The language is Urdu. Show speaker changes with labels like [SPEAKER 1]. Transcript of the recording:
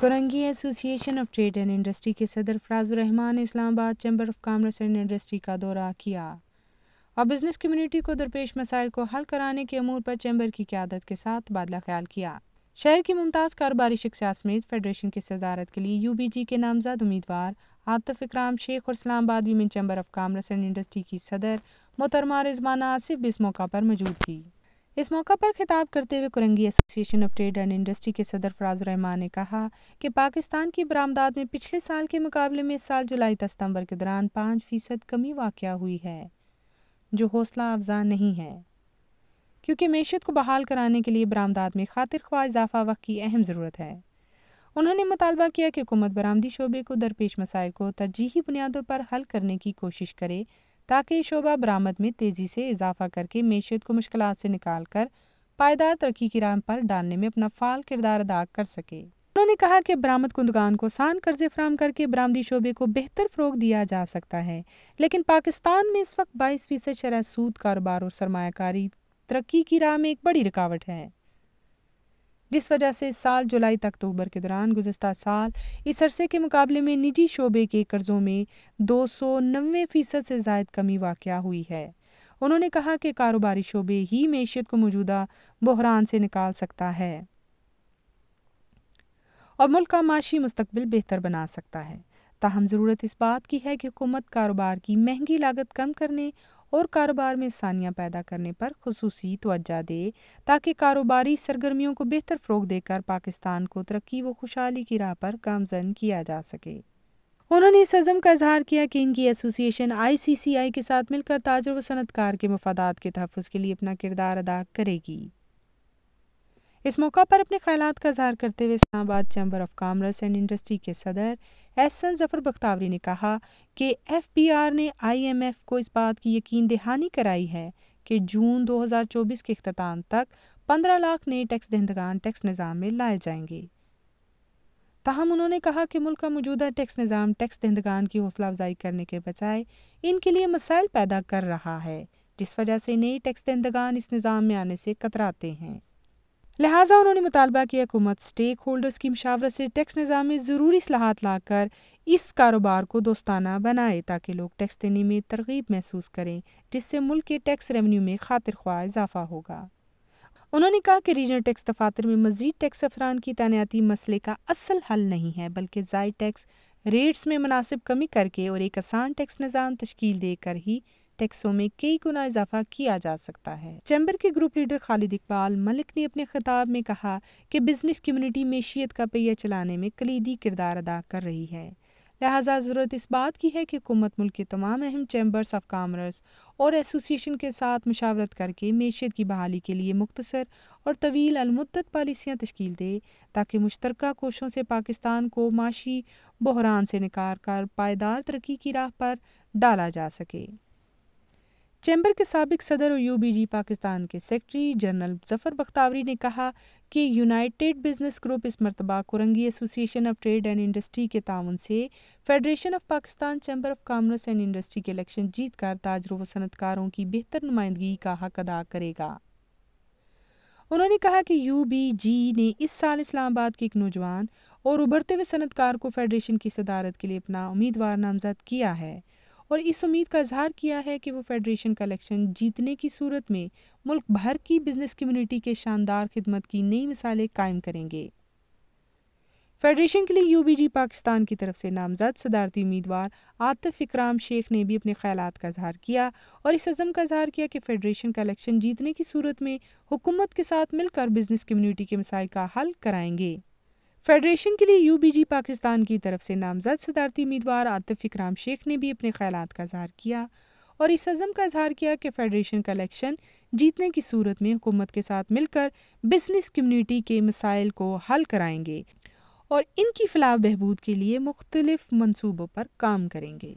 [SPEAKER 1] فرنگی ایسوسی ایشن آف ٹریڈ اینڈ انڈسٹری کے صدر فراز الرحمان نے اسلام آباد chamber of commerce and industry کا دورہ کیا اور بزنس کمیونٹی کو درپیش مسائل کو حل کرانے کے امور پر چیمبر کی قیادت کے ساتھ تبادلہ خیال کیا۔ شہر کی ممتاز کاروباری شخصیات سمیت فیڈریشن کی صدارت کے لیے UBG کے نامزد امیدوار عاطف اکرام شیخ اور اسلام آباد women chamber of commerce and industry کی صدر محترمہ رضوانہ آصف بھی اس موقع پر موجود تھی۔ اس موقع پر خطاب کرتے ہوئے فرنگی ایسوسی ایشن آف ٹریڈ اینڈ انڈسٹری کے صدر فراز الرحمان نے کہا کہ پاکستان کی برآمدات میں پچھلے سال کے مقابلے میں اس سال جولائی تا ستمبر کے دوران 5% کمی واقع ہوئی ہے، جو حوصلہ افزا نہیں ہے، کیونکہ معیشت کو بحال کرانے کے لیے برآمدات میں خاطر خواہ اضافہ وقت کی اہم ضرورت ہے۔ انہوں نے مطالبہ کیا کہ حکومت برآمدی شعبے کو درپیش مسائل کو ترجیحی بنیادوں پر حل کرنے کی کوشش کرے تاکہ یہ شعبہ برآمد میں تیزی سے اضافہ کر کے معیشت کو مشکلات سے نکال کر پائیدار ترقی کی راہ پر ڈالنے میں اپنا فعال کردار ادا کر سکے۔ انہوں نے کہا کہ برآمد کنندگان کو آسان قرضے فراہم کر کے برآمدی شعبے کو بہتر فروغ دیا جا سکتا ہے، لیکن پاکستان میں اس وقت 22% شرح سود کاروبار اور سرمایہ کاری ترقی کی راہ میں ایک بڑی رکاوٹ ہے، جس وجہ سے اس سال جولائی تا اکتوبر کے دوران گزشتہ سال اس عرصے کے مقابلے میں نجی شعبے کے قرضوں میں 290% سے زائد کمی واقع ہوئی ہے۔ انہوں نے کہا کہ کاروباری شعبے ہی معیشت کو موجودہ بحران سے نکال سکتا ہے اور ملک کا معاشی مستقبل بہتر بنا سکتا ہے، تاہم ضرورت اس بات کی ہے کہ حکومت کاروبار کی مہنگی لاگت کم کرنے اور کاروبار میں آسانیاں پیدا کرنے پر خصوصی توجہ دے تاکہ کاروباری سرگرمیوں کو بہتر فروغ دے کر پاکستان کو ترقی و خوشحالی کی راہ پر گامزن کیا جا سکے۔ انہوں نے اس عزم کا اظہار کیا کہ ان کی ایسوسی ایشن ICCI کے ساتھ مل کر تاجر و صنعت کار کے مفادات کے تحفظ کے لیے اپنا کردار ادا کرے گی۔ اس موقع پر اپنے خیالات کا اظہار کرتے ہوئے اسلام آباد chamber of commerce and industry کے صدر احسن ظفر بختیوری نے کہا کہ FBR نے IMF کو اس بات کی یقین دہانی کرائی ہے کہ جون 2024 کے اختتام تک 15 لاکھ نئے ٹیکس دہندگان ٹیکس نظام میں لائے جائیں گے۔ تاہم انہوں نے کہا کہ ملک کا موجودہ ٹیکس نظام ٹیکس دہندگان کی حوصلہ افزائی کرنے کے بجائے ان کے لیے مسائل پیدا کر رہا ہے، جس وجہ سے نئے ٹیکس دہندگان اس نظام میں آنے سے کتراتے ہیں۔ لہٰذا انہوں نے مطالبہ کیا حکومت اسٹیک ہولڈرز کی مشاورت سے ٹیکس نظام میں ضروری اصلاحات لا کر اس کاروبار کو دوستانہ بنائے تاکہ لوگ ٹیکس دینے میں ترغیب محسوس کریں، جس سے ملک کے ٹیکس ریونیو میں خاطر خواہ اضافہ ہوگا۔ انہوں نے کہا کہ ریجنل ٹیکس دفاتر میں مزید ٹیکس افسران کی تعیناتی مسئلے کا اصل حل نہیں ہے، بلکہ زائد ٹیکس ریٹس میں مناسب کمی کر کے اور ایک آسان ٹیکس نظام تشکیل دے کر ہی ٹیکسوں میں کئی گنا اضافہ کیا جا سکتا ہے۔ چیمبر کے گروپ لیڈر خالد اقبال ملک نے اپنے خطاب میں کہا کہ بزنس کمیونٹی معیشت کا پہیہ چلانے میں کلیدی کردار ادا کر رہی ہے، لہٰذا ضرورت اس بات کی ہے کہ حکومت ملک کے تمام اہم چیمبرز آف کامرس اور ایسوسی ایشن کے ساتھ مشاورت کر کے معیشت کی بحالی کے لیے مختصر اور طویل المدت پالیسیاں تشکیل دے تاکہ مشترکہ کوششوں سے پاکستان کو معاشی بحران سے نکال کر پائیدار ترقی کی راہ پر ڈالا جا سکے۔ چیمبر کے سابق صدر اور UBG پاکستان کے سیکرٹری جنرل ظفر بختیوری نے کہا کہ یونائیٹڈ بزنس گروپ اس مرتبہ فرنگی ایسوسی ایشن آف ٹریڈ اینڈ انڈسٹری کے تعاون سے federation of Pakistan chamber of commerce and industry کے الیکشن جیت کر تاجروں و صنعت کاروں کی بہتر نمائندگی کا حق ادا کرے گا۔ انہوں نے کہا کہ UBG نے اس سال اسلام آباد کے ایک نوجوان اور ابھرتے ہوئے صنعت کار کو فیڈریشن کی صدارت کے لیے اپنا امیدوار نامزد کیا ہے اور اس امید کا اظہار کیا ہے کہ وہ فیڈریشن کا الیکشن جیتنے کی صورت میں ملک بھر کی بزنس کمیونٹی کے شاندار خدمت کی نئی مثالیں قائم کریں گے۔ فیڈریشن کے لیے UBG پاکستان کی طرف سے نامزد صدارتی امیدوار عاطف اکرام شیخ نے بھی اپنے خیالات کا اظہار کیا اور اس عزم کا اظہار کیا کہ فیڈریشن کا الیکشن جیتنے کی صورت میں حکومت کے ساتھ مل کر بزنس کمیونٹی کے مسائل کا حل کرائیں گے۔ فیڈریشن کے لیے UBG پاکستان کی طرف سے نامزد صدارتی امیدوار عاطف اکرام شیخ نے بھی اپنے خیالات کا اظہار کیا اور اس عزم کا اظہار کیا کہ فیڈریشن کا الیکشن جیتنے کی صورت میں حکومت کے ساتھ مل کر بزنس کمیونٹی کے مسائل کو حل کرائیں گے اور ان کی فلاح و بہبود کے لیے مختلف منصوبوں پر کام کریں گے۔